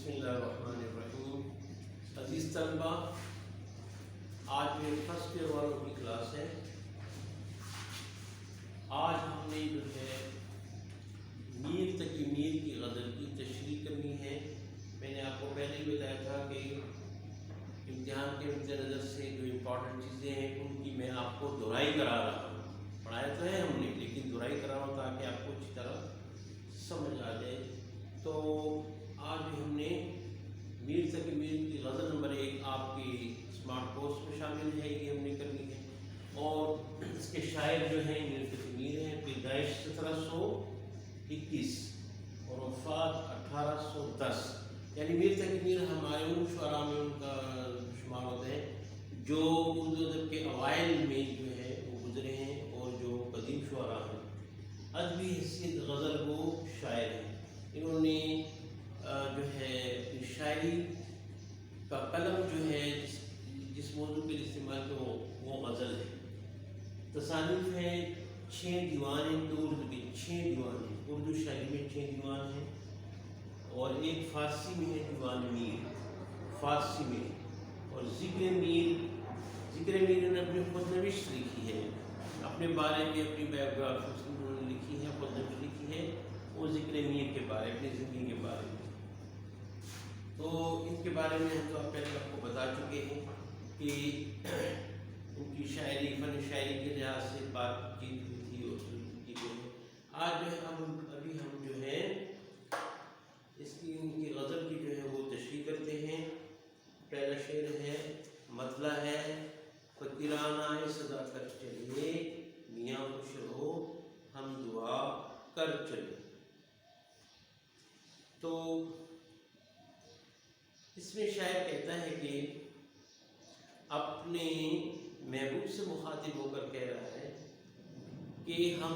بسم اللہ الرحمن الرحیم۔ عزیز طلبہ، آج میرے فرسٹ ایئر والوں کی کلاس ہے۔ آج ہم نے جو ہے میر تقی میر کی غزل کی تشریح کرنی ہے۔ میں نے آپ کو پہلے ہی بتایا تھا کہ امتحان کے مد نظر سے جو امپورٹنٹ چیزیں ہیں ان کی میں آپ کو دہرائی کرا رہا ہوں۔ پڑھایا تو ہے ہم نے، لیکن دہرائی کرا رہا ہوں تاکہ آپ کو اچھی طرح سمجھ آ جائے۔ تو آج ہم نے میر تقی میر کی غزل نمبر 1 آپ کی اسمارٹ کورس میں شامل ہے، یہ ہم نے کرنی ہے۔ اور اس کے شاعر جو ہیں میر تقی میر ہیں، پیدائش 1721 اور وفات 1810، یعنی میر تقی میر ہمارے ان شعراء میں ان کا شمار ہوتا ہے جو اردو ادب کے اوائل میں جو ہے وہ گزرے ہیں اور جو قدیم شعراء ہیں، ادبی حیثیت غزل وہ شاعر ہیں۔ انہوں نے جو ہے شاعری کا قلم جو ہے جس موضوع کے لیے استعمال کیا وہ غزل ہے۔ تصانیف ہیں 6 دیوان ہیں، اردو کے 6 دیوان ہیں، اردو شاعری میں 6 دیوان ہیں اور ایک فارسی میں ہے دیوان میر، فارسی میں۔ اور ذکر میر انہوں نے اپنی خود نوشت لکھی ہے، اپنے بارے میں اپنی بایوگرافی انہوں نے لکھی ہے، خود نوشت لکھی ہے، وہ ذکر میر کے بارے اپنی زندگی کے بارے میں۔ تو ان کے بارے میں ہم تو پہلے آپ کو بتا چکے ہیں کہ ان کی شاعری، فن شاعری کے لحاظ سے بات چیت ہوئی تھی اور کی گئی۔ آج جو ہے ہم جو ہے ان کی غزل کی جو ہے وہ تشریح کرتے ہیں۔ پہلا شعر ہے، مطلع ہے، فقیرانہ صدا کر چلیے، میاں خوش رہو ہم دعا کر چلے۔ تو اس میں شاعر کہتا ہے کہ اپنے محبوب سے مخاطب ہو کر کہہ رہا ہے کہ ہم،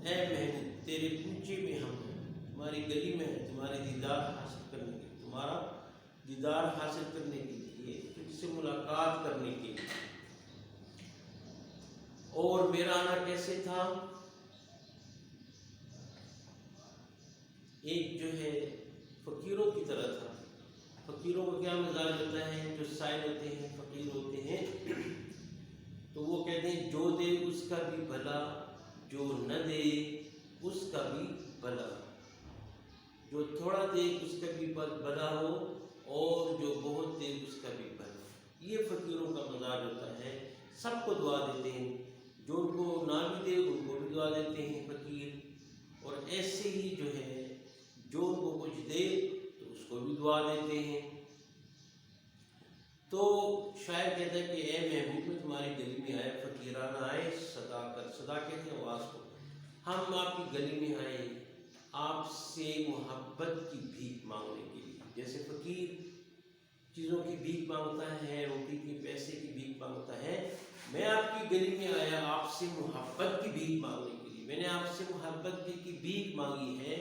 اے محبوب تیرے کوچے میں ہم ہیں، تمہاری گلی میں ہیں، تمہارا دیدار حاصل کرنے کے لیے، تجھ سے ملاقات کرنے کے لیے۔ اور میرا آنا کیسے تھا؟ ایک جو ہے فقیروں کی طرح تھا۔ فقیروں کا کیا مزاج ہوتا ہے؟ جو سائل ہوتے ہیں، فقیر ہوتے ہیں، تو وہ کہتے ہیں جو دے اس کا بھی بھلا، جو نہ دے اس کا بھی بھلا، جو تھوڑا دے اس کا بھی بھلا ہو اور جو بہت دے اس کا بھی بھلا۔ یہ فقیروں کا مزاج ہوتا ہے، سب کو دعا دیتے ہیں، جو ان کو نہ بھی دے ان کو بھی دعا دیتے ہیں فقیر، اور ایسے ہی جو ہے جو ان کو کچھ دے تو اس کو بھی دعا دیتے ہیں۔ تو شاعر کہتا ہے کہ اے محبوب میں تمہاری گلی میں آئے، فقیرانہ آئے صدا کر، صدا کہتے ہیں آواز کو، ہم آپ کی گلی میں آئے آپ سے محبت کی بھیک مانگنے کے لیے۔ جیسے فقیر چیزوں کی بھیک مانگتا ہے، روٹی کی، پیسے کی بھیک مانگتا ہے، میں آپ کی گلی میں آیا آپ سے محبت کی بھیک مانگنے کے لیے۔ میں نے آپ سے محبت کی بھیک مانگی ہے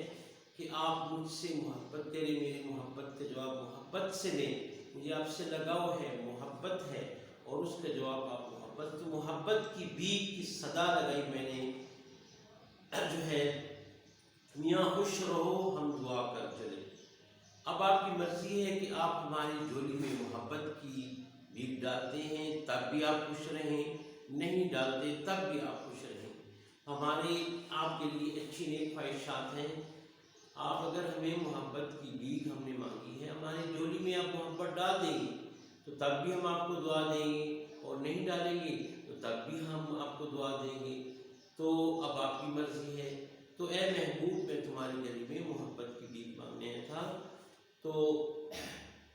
کہ آپ مجھ سے محبت، تیرے میری محبت کا جواب محبت سے دیں، مجھے آپ سے لگاؤ ہے، محبت ہے، اور اس کا جواب آپ محبت، تو محبت کی بھیک کی صدا لگائی میں نے جو ہے، میاں خوش رہو ہم دعا کر چلے۔ اب آپ کی مرضی ہے کہ آپ ہماری جھولی میں محبت کی بھیک ڈالتے ہیں تب بھی آپ خوش رہیں، نہیں ڈالتے تب بھی آپ خوش رہیں۔ ہماری آپ کے لیے اچھی نیک خواہشات ہیں، آپ اگر ہمیں محبت کی بھیک ہم نے مانگی ہے، ہماری جھولی میں آپ محبت ڈال دیں گے تو تب بھی ہم آپ کو دعا دیں گے، اور نہیں ڈالیں گے تو تب بھی ہم آپ کو دعا دیں گے۔ تو اب آپ کی مرضی ہے۔ تو اے محبوب میں تمہاری گلی میں محبت کی بھیک مانگنے تھا، تو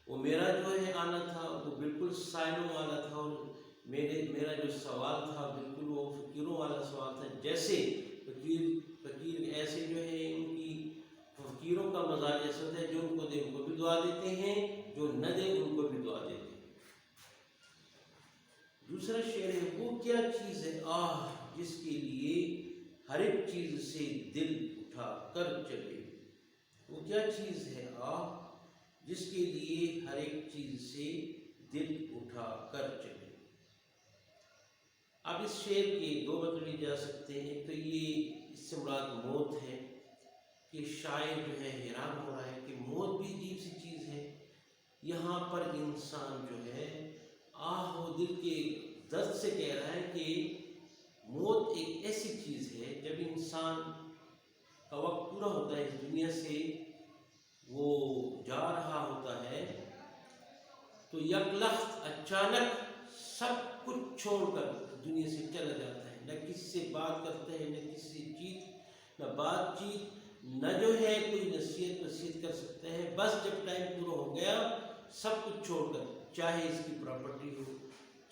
وہ میرا جو ہے آنا تھا وہ بالکل سائلوں والا تھا، اور میرا جو سوال تھا بالکل وہ فقیروں والا سوال تھا۔ جیسے فقیر ایسے جو ہے ان کی فقیروں کا مزاج ایسا ہوتا ہے، جو ان کو دے ان کو بھی دعا دیتے ہیں، جو نہ دے ان کو بھی دعا دیتے ہیں۔ دوسرا شعر ہے، وہ کیا چیز ہے آہ جس کے لیے ہر ایک چیز سے دل اٹھا کر چلے۔ وہ کیا چیز ہے آہ جس کے لیے ہر ایک چیز سے دل اٹھا کر چلے۔ اب اس شعر کے 2 مطلب لیے جا سکتے ہیں۔ تو یہ اس سے مراد موت ہے کہ شاعر جو ہے حیران ہو رہا ہے کہ موت بھی عجیب سی چیز یہاں پر انسان جو ہے آہ و دل کے درد سے کہہ رہا ہے کہ موت ایک ایسی چیز ہے جب انسان کا وقت پورا ہوتا ہے اس دنیا سے، وہ جا رہا ہوتا ہے، تو یک لخت اچانک سب کچھ چھوڑ کر دنیا سے چلا جاتا ہے، نہ کسی سے بات کرتا ہے، نہ کسی چیز، نہ بات چیت، نہ جو ہے کوئی نصیحت کر سکتا ہے۔ بس جب ٹائم پورا ہو گیا سب کچھ چھوڑ کر، چاہے اس کی پراپرٹی ہو،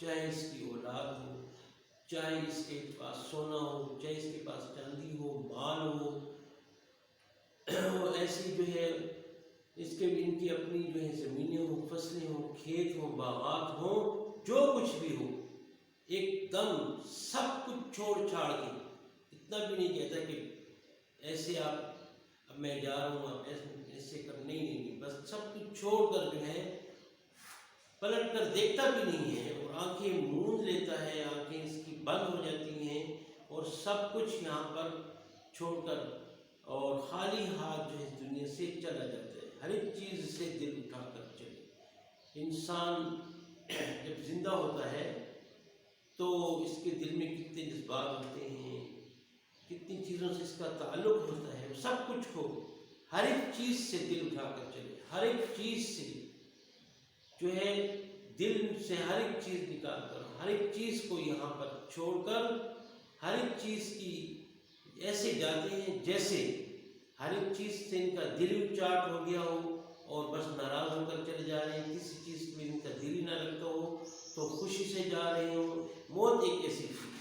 چاہے اس کی اولاد ہو، چاہے اس کے پاس سونا ہو، چاہے اس کے پاس چاندی ہو، مال ہو، ایسی جو ہے اس کے ان کی اپنی جو ہے زمینیں ہوں، فصلیں ہوں، کھیت ہوں، باغات ہوں، جو کچھ بھی ہو، ایک دم سب کچھ چھوڑ چھاڑ کے، اتنا بھی نہیں کہتا کہ ایسے اب میں جا رہا ہوں، آپ ایسے کر، نہیں، بس سب کچھ چھوڑ کر جو ہے پلٹ کر دیکھتا بھی نہیں ہے، اور آنکھیں موند لیتا ہے، آنکھیں اس کی بند ہو جاتی ہیں، اور سب کچھ یہاں پر چھوڑ کر اور خالی ہاتھ جو ہے اس دنیا سے چلا جاتا ہے۔ ہر ایک چیز سے دل اٹھا کر چلے۔ انسان جب زندہ ہوتا ہے تو اس کے دل میں کتنے جذبات ہوتے ہیں، کتنی چیزوں سے اس کا تعلق ہوتا ہے، سب کچھ کو ہر ایک چیز سے دل اٹھا کر چلے، ہر ایک چیز سے جو ہے دل سے ہر ایک چیز نکال کر، ہر ایک چیز کو یہاں پر چھوڑ کر، ہر ایک چیز کی ایسے جاتے ہیں جیسے ہر ایک چیز سے ان کا دل اچاٹ ہو گیا ہو، اور بس ناراض ہو کر چلے جا رہے ہیں، کسی چیز میں ان کا دل ہی نہ لگتا ہو تو خوشی سے جا رہے ہوں۔ موت ایک ایسی چیز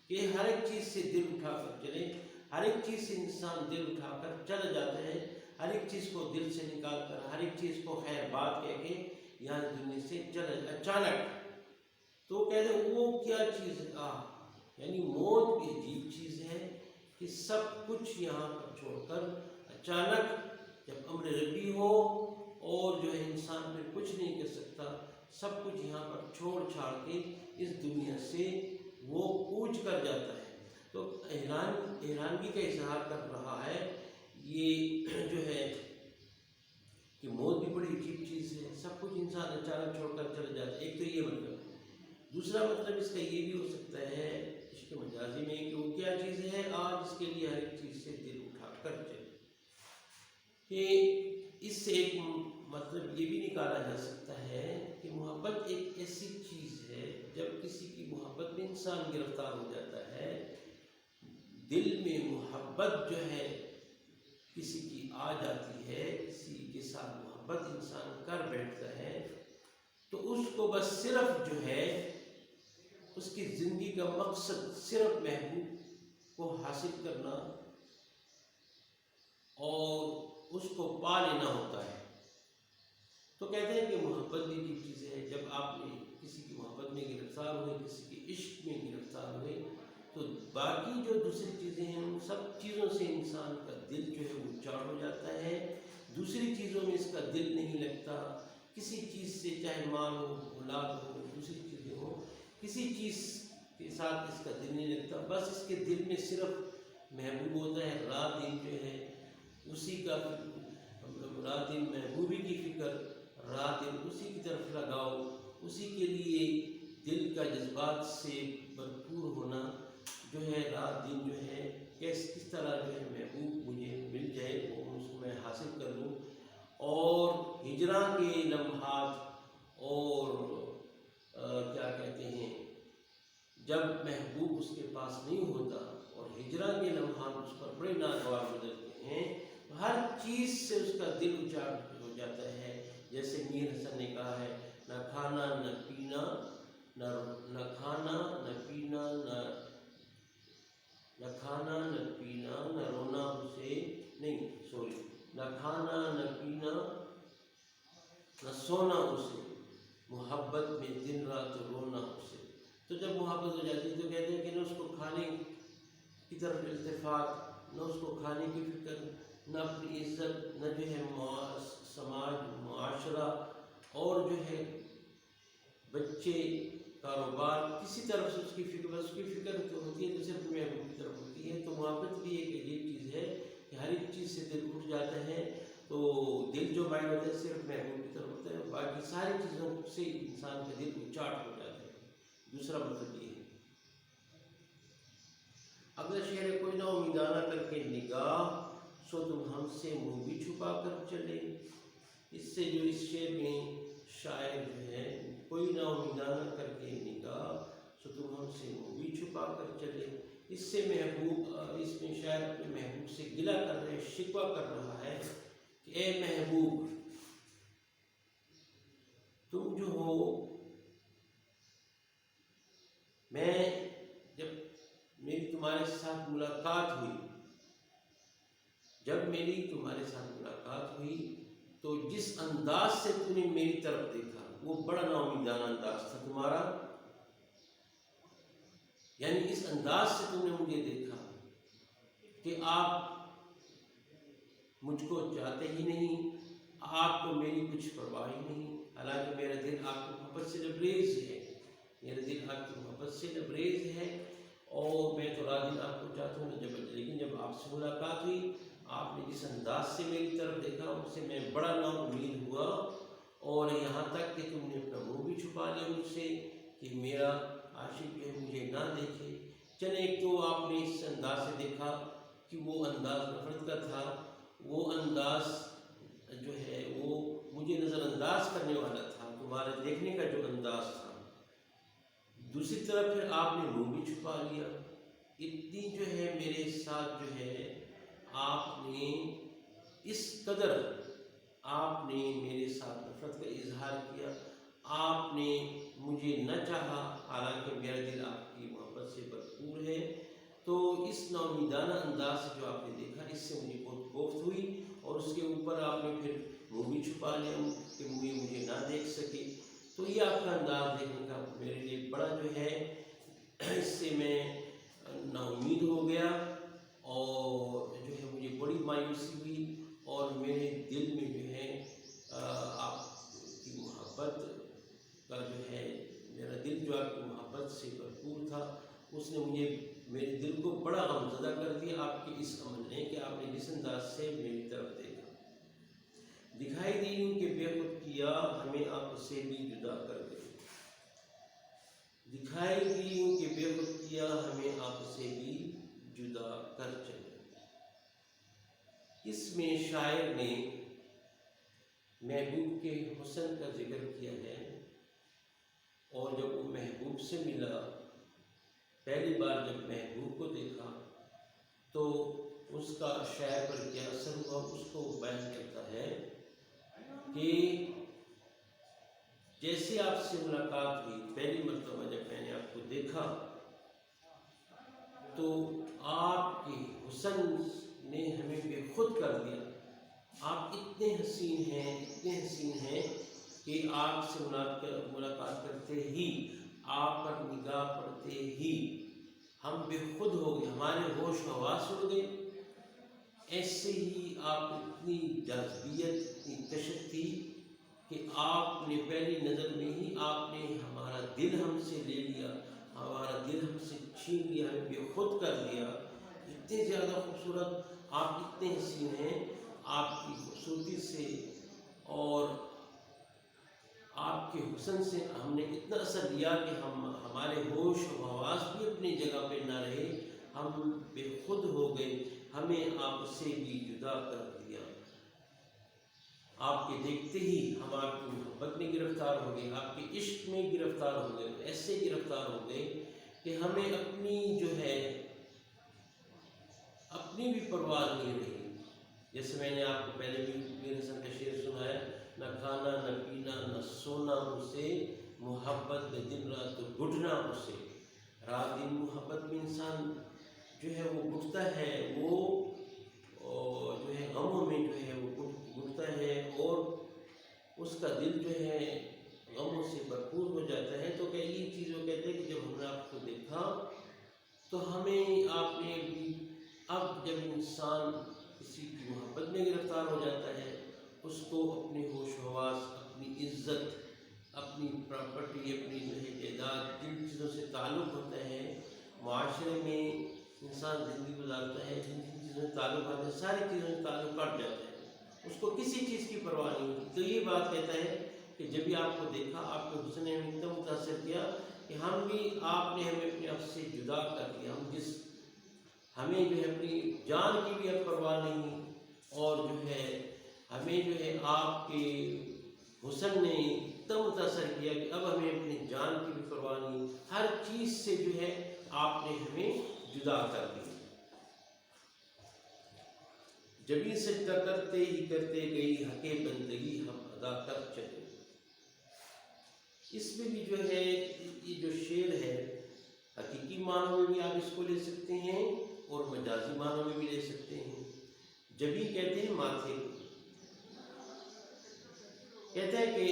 کہ ہر ایک چیز سے دل اٹھا کر چلے، ہر ایک چیز سے انسان دل اٹھا کر چلا جاتا ہے، ہر ایک چیز کو دل سے نکال کر، ہر ایک چیز کو خیر بات کہہ کے یہاں دنیا سے چلا جائے اچانک۔ تو کہتے ہیں وہ کیا چیز ہے، یعنی موت بھی عجیب چیز ہے کہ سب کچھ یہاں پر چھوڑ کر اچانک جب امر ربی ہو، اور جو ہے انسان پھر کچھ نہیں کر سکتا، سب کچھ یہاں پر چھوڑ چھاڑ کے اس دنیا سے وہ کوچ کر جاتا ہے۔ تو حیرانگی کا اظہار کر رہا ہے یہ جو ہے کہ موت بھی بڑی عجیب چیز ہے، سب کچھ انسان اچانک چھوڑ کر چلا جاتا ہے۔ ایک تو یہ مطلب ہے، دوسرا مطلب اس کا یہ بھی ہو سکتا ہے عشق مجازی میں کہ وہ کیا چیز ہے، آج اس کے لیے ہر ایک چیز سے دل اٹھا کر چلے، کہ اس سے ایک مطلب یہ بھی نکالا جا سکتا ہے کہ محبت ایک ایسی چیز ہے، جب کسی کی محبت میں انسان گرفتار ہو جاتا ہے، دل میں محبت جو ہے کسی کی آ جاتی ہے، کسی کے ساتھ محبت انسان کر بیٹھتا ہے، تو اس کو بس صرف جو ہے اس کی زندگی کا مقصد صرف محبوب کو حاصل کرنا اور اس کو پا لینا ہوتا ہے۔ تو کہتے ہیں کہ محبت بھی ایک چیز ہے، جب آپ نے کسی کی محبت میں گرفتار ہوئے، کسی کے عشق میں گرفتار ہوئے، تو باقی جو دوسری چیزیں ہیں ان سب چیزوں سے انسان کا دل جو ہے وہ اچاٹ ہو جاتا ہے، دوسری چیزوں میں اس کا دل نہیں لگتا، کسی چیز سے چاہے مال ہو، اولاد ہو، دوسری چیزیں ہو، کسی چیز کے ساتھ اس کا دل نہیں لگتا، بس اس کے دل میں صرف محبوب ہوتا ہے، رات دن جو ہے اسی کا، رات دن محبوبی کی فکر، رات دن اسی کی طرف لگاؤ، اسی کے لیے دل کا جذبات سے بھرپور ہونا، جو ہے رات دن جو ہے کس طرح جو ہے محبوب مجھے مل جائے، وہ اس کو میں حاصل کر لوں، اور ہجراں کے لمحات، اور کیا کہتے ہیں جب محبوب اس کے پاس نہیں ہوتا اور ہجراں کے لمحات اس پر بڑے ناگوار گزرتے ہیں، ہر چیز سے اس کا دل اچاٹ ہو جاتا ہے۔ جیسے میر حسن نے کہا ہے، نہ کھانا نہ پینا، نہ کھانا نہ پینا، نہ کھانا نہ پینا، نہ رونا اسے، نہیں سوری، نہ کھانا نہ پینا نہ سونا اسے، محبت میں دن رات رونا اسے۔ تو جب محبت ہو جاتی ہے تو کہتے ہیں کہ نہ اس کو کھانے کی طرف التفات، نہ اس کو کھانے کی فکر، نہ اپنی عزت، نہ جو ہے سماج معاشرہ، اور جو ہے بچے، کاروبار، کسی طرف سے اس کی فکر، اس کی فکر تو ہوتی ہے تو صرف محبوب کی طرف ہوتی ہے۔ تو محبت بھی ایک عجیب چیز ہے کہ ہر ایک چیز سے دل اٹھ جاتا ہے، تو دل جو مائل ہوتا ہے صرف محبوب کی طرف ہوتا ہے، باقی ساری چیزوں سے انسان کا دل اچاٹ ہو جاتا ہے۔ دوسرا مطلب یہ ہے۔ اگلا شعر ہے، کوئی نہ امیدانہ کر کے نگاہ، سو تم ہم سے منہ بھی چھپا کر چلے۔ اس سے جو اس شعر میں شاعر جو ہے، کوئی نہ امیدانہ کر کے نگاہ، سو تم ہم سے منہ بھی چھپا کر چلے، اس سے محبوب، اس میں شاعر اپنے محبوب سے گلہ کر رہے، شکوہ کر رہا ہے کہ اے محبوب، تم جو ہو، میں جب میری تمہارے ساتھ ملاقات ہوئی، جب میری تمہارے ساتھ ملاقات ہوئی تو جس انداز سے تم نے میری طرف دیکھا وہ بڑا ناامیدانہ انداز تھا تمہارا، یعنی اس انداز سے تم نے مجھے دیکھا کہ آپ مجھ کو چاہتے ہی نہیں، آپ کو میری کچھ پرواہ ہی نہیں، حالانکہ میرا دل آپ کی محبت سے لبریز ہے، میرا دل آپ کی محبت سے لبریز ہے، اور میں تو راہ دن آپ کو چاہتا ہوں، لیکن جب آپ سے ملاقات ہوئی، آپ نے جس انداز سے میری طرف دیکھا اس سے میں بڑا نا امید ہوا، اور یہاں تک کہ تم نے اپنا منہ بھی چھپا لیا مجھ سے کہ میرا عاشق جو ہے مجھے نہ دیکھے۔ چلے، ایک تو آپ نے اس انداز سے دیکھا کہ وہ انداز نفرت کا تھا، وہ انداز جو ہے وہ مجھے نظر انداز کرنے والا تھا، تمہارے دیکھنے کا جو انداز تھا۔ دوسری طرف پھر آپ نے منہ بھی چھپا لیا، اتنی جو ہے میرے ساتھ جو ہے آپ نے اس قدر آپ نے میرے ساتھ نفرت کا اظہار کیا، آپ نے مجھے نہ چاہا، حالانکہ میرا دل آپ کی محبت سے بھرپور ہے۔ تو اس ناامیدانہ انداز سے جو آپ نے دیکھا، اس سے مجھے بہت کوفت ہوئی، اور اس کے اوپر آپ نے پھر منہ بھی چھپا لیا کہ مجھے نہ دیکھ سکے۔ تو یہ آپ کا انداز دیکھنے کا میرے لیے بڑا جو ہے، اس سے میں نا امید ہو گیا، اور جو ہے مجھے بڑی مایوسی ہوئی، اور میرے دل میں جو ہے آپ کی محبت کا جو ہے، میرا دل جو آپ کی محبت سے بھرپور تھا، اس نے مجھے، میرے دل کو بڑا غمزدہ کر دیا آپ کے اس عمل نے کہ آپ نے جس انداز سے میری طرف دیکھا۔ دکھائی دی یوں کہ بے خود کیا، ہمیں آپ سے بھی جدا کر گئے، دکھائی دی یوں کہ بے خود کیا، ہمیں آپ سے بھی جدا کر چلے۔ اس میں شاعر نے محبوب کے حسن کا ذکر کیا ہے، اور جب وہ محبوب سے ملا، پہلی بار جب محبوب کو دیکھا تو اس کا شاعر پر کیا اثر ہوا، اس کو بیان کرتا ہے کہ جیسے آپ سے ملاقات ہوئی، پہلی مرتبہ جب میں نے آپ کو دیکھا تو آپ کے حسن نے ہمیں بے خود کر دیا، آپ اتنے حسین ہیں، اتنے حسین ہیں کہ آپ سے ملاقات کرتے ہی، آپ پر نگاہ پڑتے ہی ہم بے خود ہو گئے، ہمارے ہوش و حواس اڑ گئے۔ ایسے ہی آپ اتنی جاذبیت، اتنی کشش تھی کہ آپ نے پہلی نظر میں ہی آپ نے ہمارا دل ہم سے لے لیا، ہمارا دل ہم سے چھین لیا، ہمیں بے خود کر دیا۔ اتنے زیادہ خوبصورت، آپ اتنے حسین ہیں، آپ کی خوبصورتی سے اور آپ کے حسن سے ہم نے اتنا اثر لیا کہ ہمارے ہوش و حواس بھی اپنی جگہ پہ نہ رہے، ہم بے خود ہو گئے، ہمیں آپ سے بھی جدا کر دیا۔ آپ کے دیکھتے ہی ہم آپ کی محبت میں گرفتار ہو گئے، آپ کے عشق میں گرفتار ہو گئے، ایسے گرفتار ہو گئے کہ ہمیں اپنی جو ہے، اپنی بھی پرواہ نہیں رہی۔ جیسے میں نے آپ کو پہلے بھی میر حسن کا شعر سنایا، نہ کھانا نہ پینا نہ سونا اسے، محبت میں دن رات گھٹنا اسے۔ رات دن محبت میں انسان جو ہے وہ گھٹتا ہے، وہ جو ہے غموں میں جو ہے وہ گھٹتا ہے، اور اس کا دل جو ہے غموں سے بھرپور ہو جاتا ہے۔ تو کئی چیزوں کہتے ہیں کہ جب ہم نے آپ کو دیکھا تو ہمیں آپ نے بھی، اب جب انسان کسی کی محبت میں گرفتار ہو جاتا ہے، اس کو اپنے ہوش و حواس، اپنی عزت، اپنی پراپرٹی، اپنی جو ہے جائیداد، جن چیزوں سے تعلق ہوتا ہے، معاشرے میں انسان زندگی گزارتا ہے، جن چیزوں سے تعلق آتا ہے، ساری چیزوں سے تعلق کٹ جاتا ہے۔ اس کو کسی چیز کی پرواہ نہیں ہوتی. تو یہ بات کہتا ہے کہ جب بھی آپ کو دیکھا، آپ کے حسن نے اتنا متاثر کیا کہ ہم بھی، آپ نے ہمیں اپنے نفس سے جدا کر دیا. ہمیں جو ہے اپنی جان کی بھی اب پرواہ نہیں، اور جو ہے ہمیں جو ہے آپ کے حسن نے اتنا متاثر کیا کہ اب ہمیں اپنی جان کی بھی پرواہ نہیں، ہر چیز سے جو ہے آپ نے ہمیں جدا کر دیا. جبھی سجدہ کرتے ہی کرتے گئی حق بندگی ہم ادا کر چلے. اس میں بھی جو ہے یہ جو شعر ہے، حقیقی معنوں میں بھی آپ اس کو لے سکتے ہیں اور مجازی معنوں میں بھی لے سکتے ہیں. جبھی کہتے ہیں ماتھے کو، کہتے ہیں کہ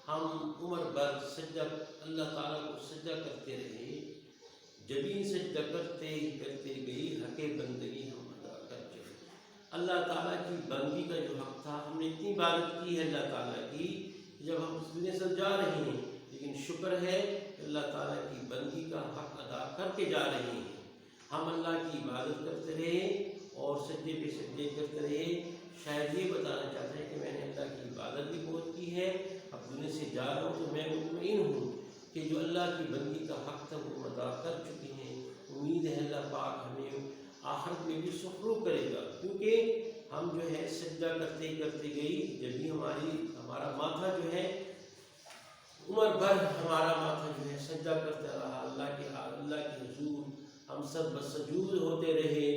ہم عمر بھر سجدہ اللہ تعالیٰ کو سجدہ کرتے رہے. جبھی سجدہ کرتے ہی کرتے گئی حق بندگی ہم ادا کر چلے. اللہ تعالیٰ کی بندگی کا جو حق تھا، ہم نے اتنی عبادت کی ہے اللہ تعالیٰ کی، جب ہم اس دنیا سے جا رہے ہیں، لیکن شکر ہے کہ اللہ تعالیٰ کی بندگی کا حق ادا کر کے جا رہے ہیں. ہم اللہ کی عبادت کرتے رہے اور سجدے پہ سجدے کرتے رہے. شاید یہ بتانا چاہتا ہے کہ میں نے اللہ کی عبادت بھی بہت کی ہے، اب دنیا سے جا رہا ہوں تو میں مطمئن ہوں کہ جو اللہ کی بندگی کا حق تھا وہ ادا کر چکے ہیں. امید ہے اللہ پاک ہمیں آخرت میں بھی سخرو کرے گا، کیونکہ ہم جو ہے سجدہ کرتے کرتے گئی. جب بھی ہمارا ماتھا جو ہے عمر بھر ہمارا ماتھا جو ہے سجدہ کرتا رہا اللہ کے حضور، ہم سب بسجود ہوتے رہے،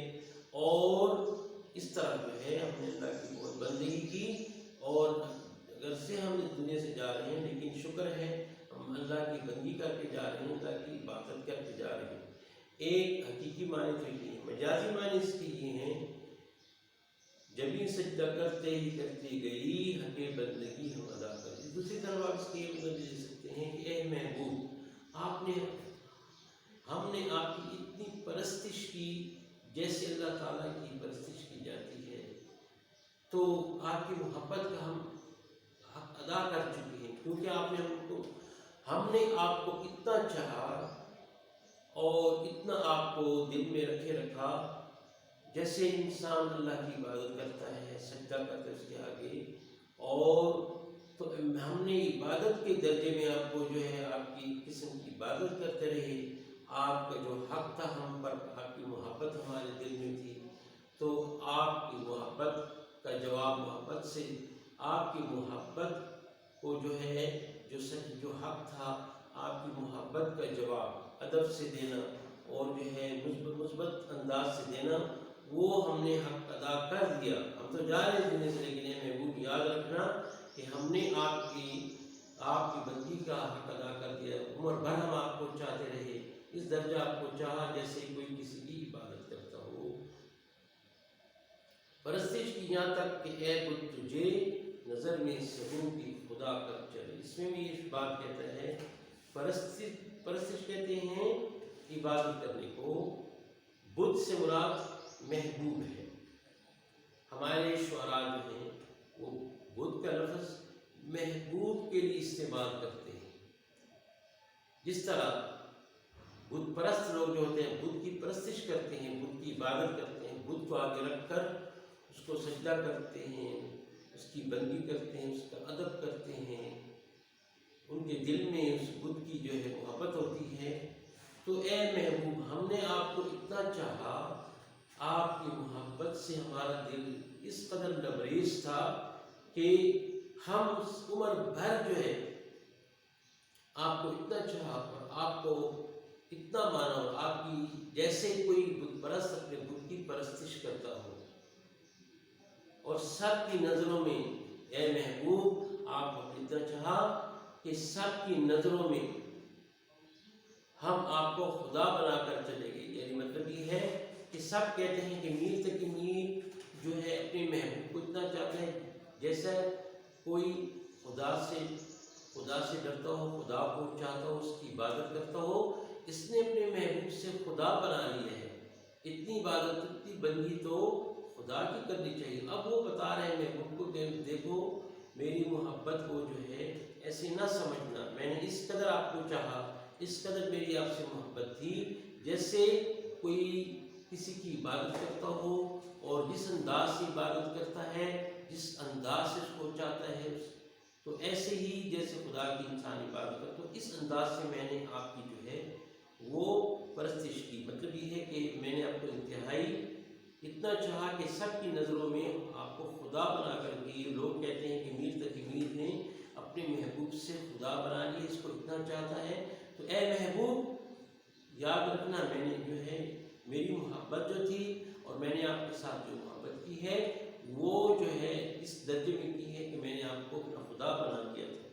اور اس طرح جو ہے ہم نے اللہ کی بہت بندگی کی. اور اگر سے ہم اس دنیا سے جا رہے ہیں، لیکن شکر ہے ہم اللہ کی بندگی کر کے جا رہے ہیں، اللہ کی عبادت کر کے جا رہے ہیں. ایک حقیقی معنی تو یہ ہے. مجازی معنی اس کے یہ ہیں، جبھی سجدہ کرتے ہی کرتے گئی حق بندگی ہم ادا کر دی. دوسری طرف آپ اس کے مطلب لے سکتے ہیں کہ اے محبوب، ہم نے آپ کی اتنی پرستش کی جیسے اللہ تعالیٰ کی پرستش کی جاتی ہے. تو آپ کی محبت کا ہم حق ادا کر چکے ہیں، کیونکہ ہم نے آپ کو اتنا چاہا اور اتنا آپ کو دل میں رکھا. جیسے انسان اللہ کی عبادت کرتا ہے، سجدہ کرتا ہے اس کے آگے، اور تو ہم نے عبادت کے درجے میں آپ کو جو ہے آپ کی قسم کی عبادت کرتے رہے. آپ کا جو حق تھا ہم پر، آپ کی محبت ہمارے دل میں تھی، تو آپ کی محبت کا جواب محبت سے، آپ کی محبت کو جو ہے جو حق تھا آپ کی محبت کا جواب ادب سے دینا اور جو ہے مثبت انداز سے دینا، وہ ہم نے حق ادا کر دیا. ہم تو جا رہے دنیا سے، لیکن یہ محبوب یاد رکھنا کہ ہم نے آپ کی بندگی کا حق ادا کر دیا. عمر بھر ہم آپ کو چاہتے رہے، اس درجہ آپ کو چاہا جیسے کوئی کسی کی عبادت کرتا ہو. پرستش کی یہاں تک کہ اے بت تجھے نظر میں سبوں کی خدا کر چلے. اس میں بھی یہ بات کہتا ہے، پرستش کہتے ہیں عبادت کرنے کو. بت سے مراد محبوب ہے. ہمارے شعراء جو ہیں وہ بت کا لفظ محبوب کے لیے استعمال کرتے ہیں. جس طرح بت پرست لوگ جو ہوتے ہیں بت کی پرستش کرتے ہیں، بت کی عبادت کرتے ہیں، بت کو آگے رکھ کر اس کو سجدہ کرتے ہیں، اس کی بندگی کرتے ہیں، اس کا ادب کرتے ہیں، ان کے دل میں اس بت کی جو ہے محبت ہوتی ہے. تو اے محبوب، ہم نے آپ کو اتنا چاہا، آپ کی محبت سے ہمارا دل اس قدر لبریز تھا کہ ہم عمر بھر جو ہے آپ کو اتنا چاہا اور آپ کو اتنا مانا، اور آپ کی جیسے کوئی بت پرست اپنے بت کی پرستش کرتا ہو، اور سب کی نظروں میں اے محبوب آپ کو اتنا چاہا کہ سب کی نظروں میں ہم آپ کو خدا بنا کر چلے گئے. یعنی مطلب یہ ہے کہ سب کہتے ہیں کہ میر تقی میر جو ہے اپنے محبوب کو اتنا چاہتا ہے جیسا کوئی خدا سے ڈرتا ہو، خدا کو چاہتا ہو، اس کی عبادت کرتا ہو. اس نے اپنے محبوب سے خدا بنا لیا ہے. اتنی عبادت، اتنی بندگی تو خدا کی کرنی چاہیے. اب وہ بتا رہے ہیں محبوب کو کہ دیکھو میری محبت کو جو ہے ایسے نہ سمجھنا، میں نے اس قدر آپ کو چاہا، اس قدر میری آپ سے محبت تھی جیسے کوئی کسی کی عبادت کرتا ہو، اور جس انداز سے عبادت کرتا ہے جس انداز سے اس کو چاہتا ہے تو ایسے ہی جیسے خدا کی انسان عبادت کرتا تو اس انداز سے میں نے آپ کی جو ہے وہ پرستش کی. مطلب یہ ہے کہ میں نے آپ کو انتہائی اتنا چاہا کہ سب کی نظروں میں آپ کو خدا بنا کر دی. لوگ کہتے ہیں کہ میر تقی میر نے اپنے محبوب سے خدا بنا لیا، اس کو اتنا چاہتا ہے. تو اے محبوب یاد رکھنا، میں نے جو ہے میری محبت جو تھی اور میں نے آپ کے ساتھ جو محبت کی ہے وہ جو ہے اس درجے میں کی ہے کہ میں نے آپ کو اپنا خدا بنا دیا تھا.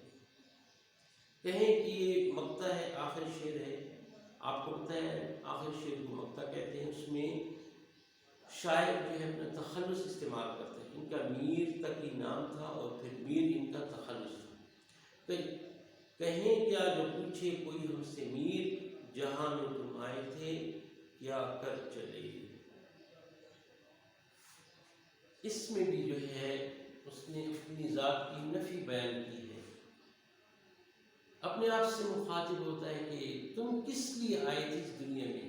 کہیں کہ یہ مقطع ہے، آخر شعر ہے، آپ کو پتہ ہے آخر شعر کو مقطع کہتے ہیں. اس میں شاعر جو ہے اپنا تخلص استعمال کرتے ہیں. ان کا میر تقی نام تھا اور پھر میر ان کا تخلص تھا. تو کہیں کیا جو پوچھے کوئی ہم سے میر، جہاں میں تم آئے تھے کیا کر چلے. اس میں بھی جو ہے اس نے اپنی ذات کی نفی بیان کی ہے. اپنے آپ سے مخاطب ہوتا ہے کہ تم کس لیے آئے تھے اس دنیا میں،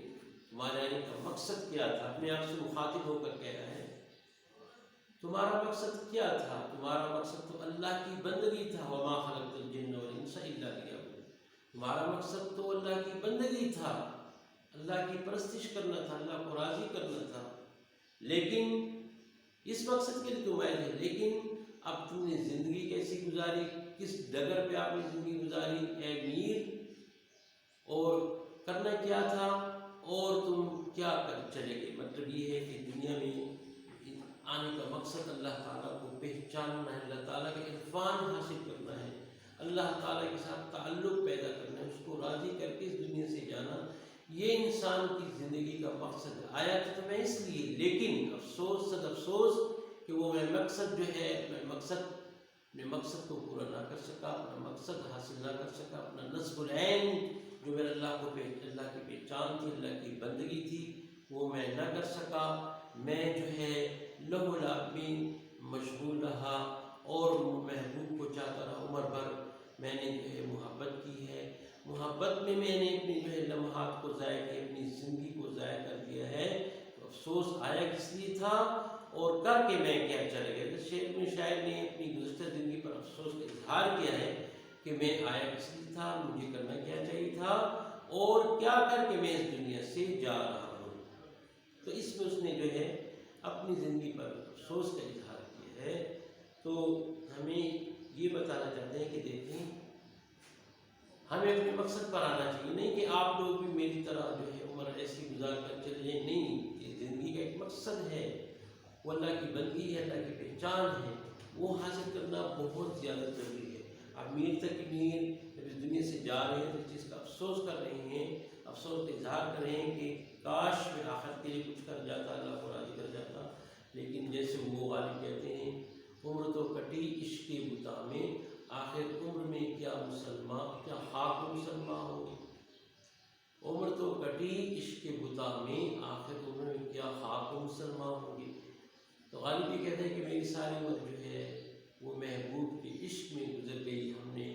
تمہارے آنے کا مقصد کیا تھا. اپنے آپ سے مخاطب ہو کر کہہ رہا ہے تمہارا مقصد کیا تھا. تمہارا مقصد تو اللہ کی بندگی تھا. وما خلقت الجن والانس الا لیعبدون. تمہارا مقصد تو اللہ کی بندگی تھا، اللہ کی پرستش کرنا تھا، اللہ کو راضی کرنا تھا. لیکن اس مقصد کے لیے تم آئے تھے. لیکن اب تم نے زندگی کیسی گزاری، کس ڈگر پہ آپ نے زندگی گزاری اے میر، اور کرنا کیا تھا اور تم کیا کر چلے گئے. مطلب یہ ہے کہ دنیا میں آنے کا مقصد اللہ تعالیٰ کو پہچاننا ہے، اللہ تعالیٰ کا عرفان حاصل کرنا ہے، اللہ تعالیٰ کے ساتھ تعلق پیدا کرنا ہے، اس کو راضی کر کے اس دنیا سے جانا. یہ انسان کی زندگی کا مقصد ہے. آیا تو میں اس لیے، لیکن افسوس صد افسوس کہ وہ میں مقصد جو ہے اپنے مقصد کو پورا نہ کر سکا، اپنا مقصد حاصل نہ کر سکا. اپنا نصب العین جو میرا اللہ کی پہچان تھی، اللہ کی بندگی تھی، وہ میں نہ کر سکا. میں جو ہے لہو العالمین مشغول رہا اور محبوب کو چاہتا رہا. عمر بھر میں نے جو ہے محبت کی ہے. محبت میں نے اپنی جو ہے لمحات کو ضائع کیا، اپنی زندگی کو ضائع کر دیا ہے. تو افسوس آیا کس لیے تھا اور کر کے میں کیا چلے گیا. اس شعر میں شاعر نے اپنی گزشتہ زندگی پر افسوس کا اظہار کیا ہے کہ میں آیا کس لیے تھا، مجھے کرنا کیا چاہیے تھا اور کیا کر کے میں اس دنیا سے جا رہا ہوں. تو اس میں اس نے جو ہے اپنی زندگی پر افسوس کا اظہار کیا ہے. تو ہمیں یہ بتانا چاہتے ہیں کہ دیکھیں ہمیں اپنے مقصد پر آنا چاہیے. نہیں کہ آپ لوگ بھی میری طرح جو ہے عمر ایسی گزار کر چلے جائیں. نہیں، یہ زندگی کا ایک مقصد ہے، وہ اللہ کی بندگی ہے، اللہ کی پہچان ہے. وہ حاصل کرنا بہت زیادہ ضروری ہے. اب میر تک میر جب اس دنیا سے جا رہے ہیں تو اس چیز کا افسوس کر رہے ہیں، افسوس کا اظہار کر رہے ہیں کہ کاش میں آخرت کے لیے کچھ کر جاتا، اللہ کو راضی کر جاتا. لیکن جیسے وہ غالب کہتے ہیں عمر تو کٹی عشق کے بتا میں، آخر عمر میں کیا مسلمان، کیا خاک مسلمان ہوگی. عمر تو کٹی عشق کے بتا میں، آخر عمر میں کیا خاک مسلمان ہوگی. تو غالب یہ کہتے ہیں کہ میری ساری عمر جو ہے وہ محبوب کے عشق میں گزر گئی. ہم نے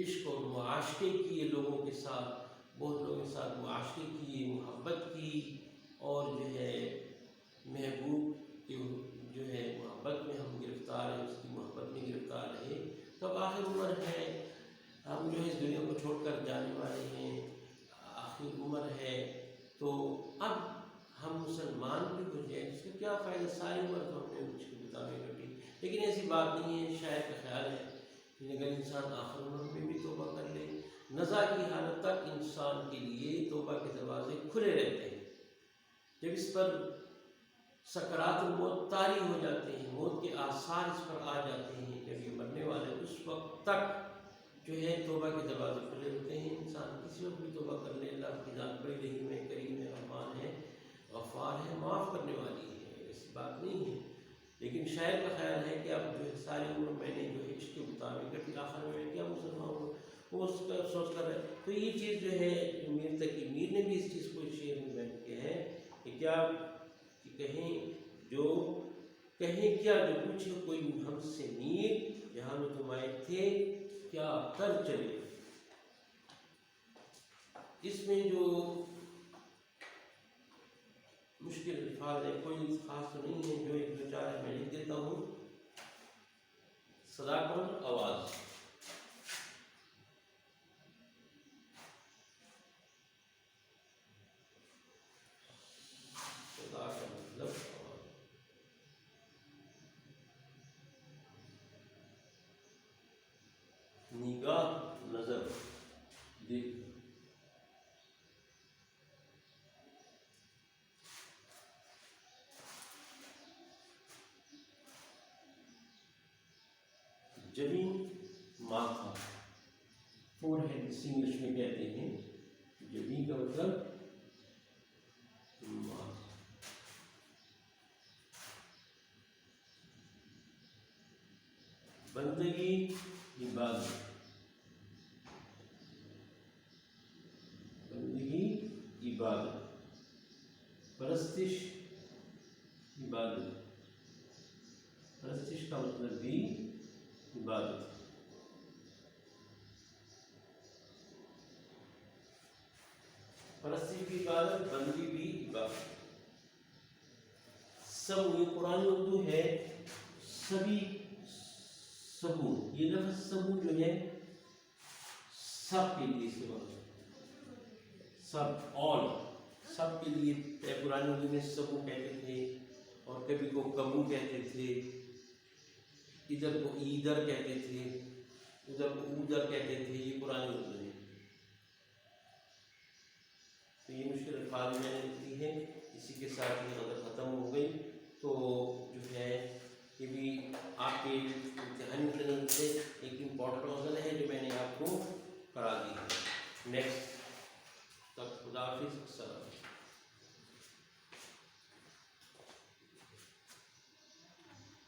عشق اور معاشقے کیے لوگوں کے ساتھ، بہت لوگوں کے ساتھ معاشقے کیے، محبت کی، اور جو ہے محبوب کی جو ہے محبت میں ہم گرفتار ہیں، اس کی محبت میں گرفتار رہے. تو اب آخر عمر ہے، ہم جو ہے اس دنیا کو چھوڑ کر جانے والے ہیں، آخر عمر ہے. تو اب ہم مسلمان بھی ہو جائیں، اس کا کیا فائدہ. ساری عمر تو ہم نے اس کے مطابق کٹی. لیکن ایسی بات نہیں ہے. شاعر کا خیال ہے کہ اگر انسان آخر عمر میں بھی توبہ کر لے، نزا کی حالت تک انسان کے لیے توبہ کے دروازے کھلے رہتے ہیں. جب اس پر سکرات الموت طاری ہو جاتے ہیں، موت کے آثار اس پر آ جاتے ہیں، جب یہ مرنے والے اس وقت تک جو ہے توبہ کے دروازے کھلے ہوتے ہیں. انسان کسی وقت بھی توبہ کر لے. اللہ کی ذات بڑی رحیم ہے، کریم ہے، رحمان ہے، غفار ہے، معاف کرنے والی ہے، ایسی بات نہیں ہے. لیکن شاعر کا خیال ہے کہ اب جو ہے ساری عمر میں نے جو ہے عشق کے مطابق کٹی، آخر میں کیا مسلمان ہوں، وہ اس کا افسوس کر رہے ہیں. تو یہ چیز جو ہے میر تقی میر نے بھی اس چیز کو شعر میں بیان کیا ہے کہ کیا کہیں کیا جو پوچھے کوئی ہم سے میر، جہاں میں تم آئے تھے کیا کر چلے. اس میں جو مشکل الفاظ ہے، کوئی خاص تو نہیں ہے، جو ایک دو چار میں لکھ دیتا ہوں. صدا کا مطلب آواز. صدا کا مطلب آواز. نگاہ نظر دیکھ. جبین ماتھا فور ہیڈ اس انگلش میں کہتے ہیں. جبین کا مطلب ماتھا. بندگی عبادت. بندگی عبادت. پرستش عبادت. پرستش کا مطلب بھی عبادت. پرستش بھی عبادت, بندگی بھی عبادت. سب یہ قرآن اردو ہے. سبھی سبو, یہ لفظ سبو جو ہے سب کے لیے استعمال ہے. سب آل سب کے لیے. قرآن اردو میں سبو کہتے تھے اور کبھی کو کبو کہتے تھے. ادھر کو ایدر کہتے تھے, ادھر کو اودر کہتے تھے. یہ قرآن اردو ہے. تو یہ مشکل الفاظ میں نے لکھی ہے. اسی کے ساتھ یہ غزل ختم ہو گئی. تو جو ہے یہ بھی آپ کے امتحان سے ایک امپورٹنٹ غزل ہے جو میں نے آپ کو کرا دی ہے. نیکسٹ